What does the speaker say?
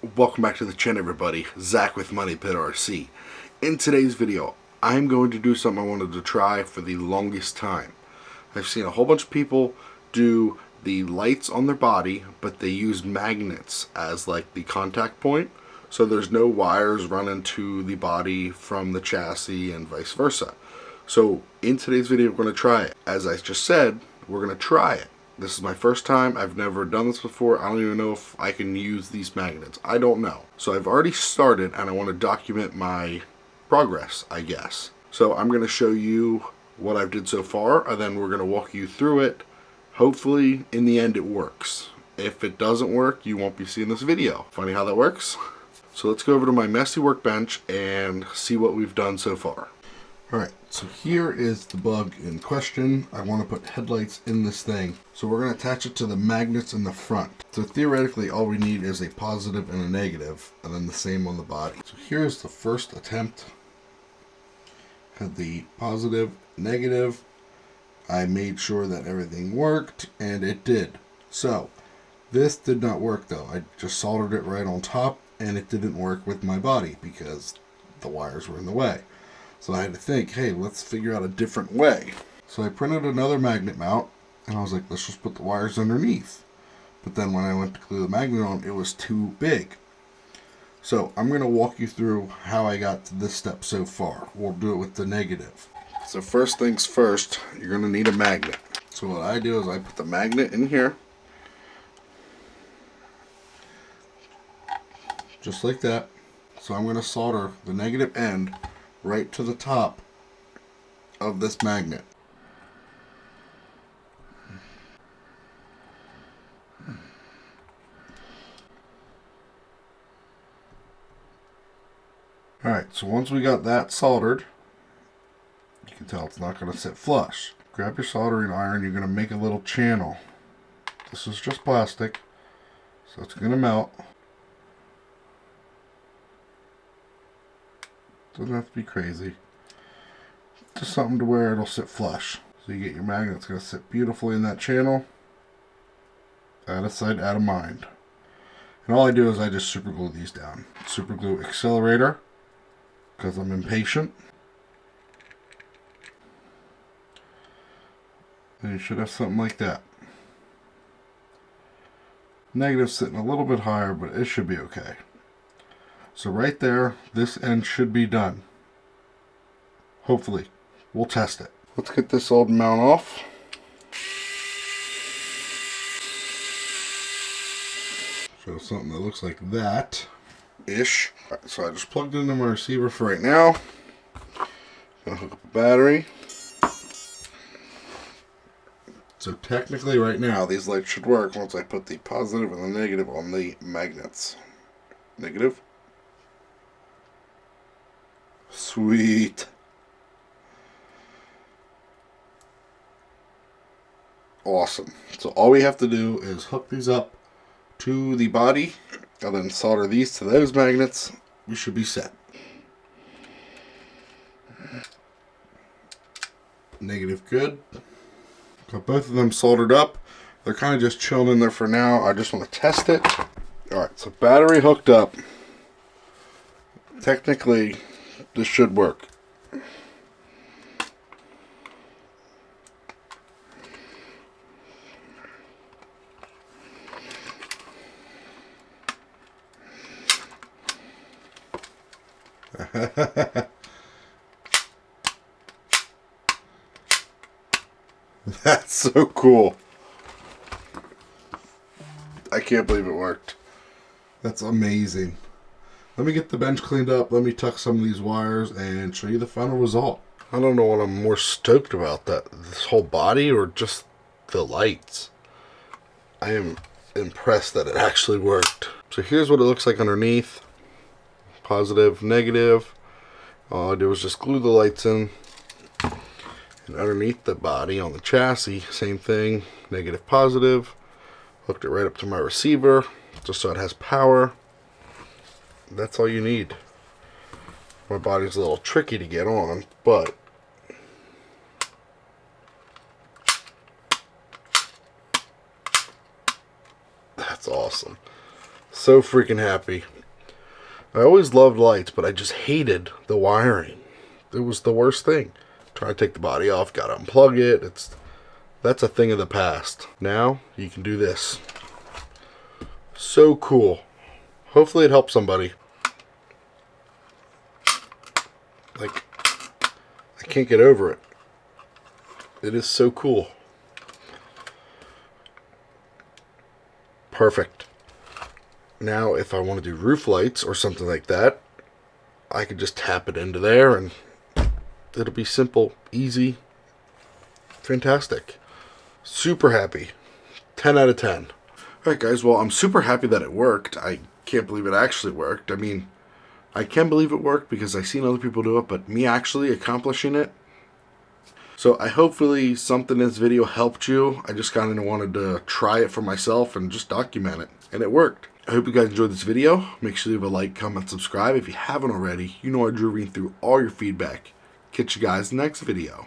Welcome back to the channel, everybody. Zach with Money Pit RC. In today's video, I'm going to do something I wanted to try for the longest time. I've seen a whole bunch of people do the lights on their body, but they use magnets as like the contact point, so there's no wires running to the body from the chassis and vice versa. So in today's video, we're going to try it. As I just said, we're going to try it. This is my first time. I've never done this before. I don't even know if I can use these magnets. I don't know. So I've already started and I want to document my progress, I guess. So I'm going to show you what I've did so far, and then we're going to walk you through it. Hopefully in the end it works. If it doesn't work, you won't be seeing this video. Funny how that works? So let's go over to my messy workbench and see what we've done so far. Alright, so here is the bug in question. I want to put headlights in this thing. So we're going to attach it to the magnets in the front. So theoretically all we need is a positive and a negative, and then the same on the body. So here's the first attempt. Had the positive, negative. I made sure that everything worked, and it did. So this did not work though. I just soldered it right on top, and it didn't work with my body because the wires were in the way. So I had to think, hey, let's figure out a different way. So I printed another magnet mount, and I was like, let's just put the wires underneath. But then when I went to glue the magnet on, it was too big. So I'm going to walk you through how I got to this step so far. We'll do it with the negative. So first things first, you're going to need a magnet. So what I do is I put the magnet in here. Just like that. So I'm going to solder the negative end right to the top of this magnet. Alright, so once we got that soldered, you can tell it's not going to sit flush. Grab your soldering iron, you're going to make a little channel. This is just plastic, so it's going to melt. Doesn't have to be crazy. Just something to where it'll sit flush. So you get your magnet, it's going to sit beautifully in that channel. Out of sight, out of mind. And all I do is I just super glue these down. Super glue accelerator, because I'm impatient. And you should have something like that. Negative sitting a little bit higher, but it should be okay. So right there, this end should be done. Hopefully. We'll test it. Let's get this old mount off. Show something that looks like that-ish. Right, so I just plugged into my receiver for right now. Gonna hook up a battery. So technically right now, these lights should work once I put the positive and the negative on the magnets. Negative. Sweet. Awesome. So all we have to do is hook these up to the body and then solder these to those magnets. We should be set. Negative good. Got both of them soldered up. They're kind of just chilling in there for now. I just want to test it. Alright, so battery hooked up. Technically, this should work. That's so cool. I can't believe it worked. That's amazing. Let me get the bench cleaned up. Let me tuck some of these wires and show you the final result. I don't know what I'm more stoked about, this whole body or just the lights. I am impressed that it actually worked. So here's what it looks like underneath. Positive, negative. All I did was just glue the lights in. And underneath the body on the chassis, same thing. Negative, positive. Hooked it right up to my receiver just so it has power. That's all you need. My body's a little tricky to get on, but that's awesome. So freaking happy. I always loved lights, but I just hated the wiring. It was the worst thing. Try to take the body off, gotta unplug it. That's a thing of the past. Now you can do this. So cool. Hopefully it helps somebody. Like, I can't get over it. It is so cool. Perfect. Now if I want to do roof lights or something like that, I could just tap it into there and it'll be simple, easy, fantastic. Super happy. 10 out of 10. Alright guys, well I'm super happy that it worked. I can't believe it actually worked. I mean, I can believe it worked because I've seen other people do it, but me actually accomplishing it. So I hopefully something in this video helped you. I just kind of wanted to try it for myself and just document it. And it worked. I hope you guys enjoyed this video. Make sure you leave a like, comment, subscribe. If you haven't already, you know I drew reading through all your feedback. Catch you guys in the next video.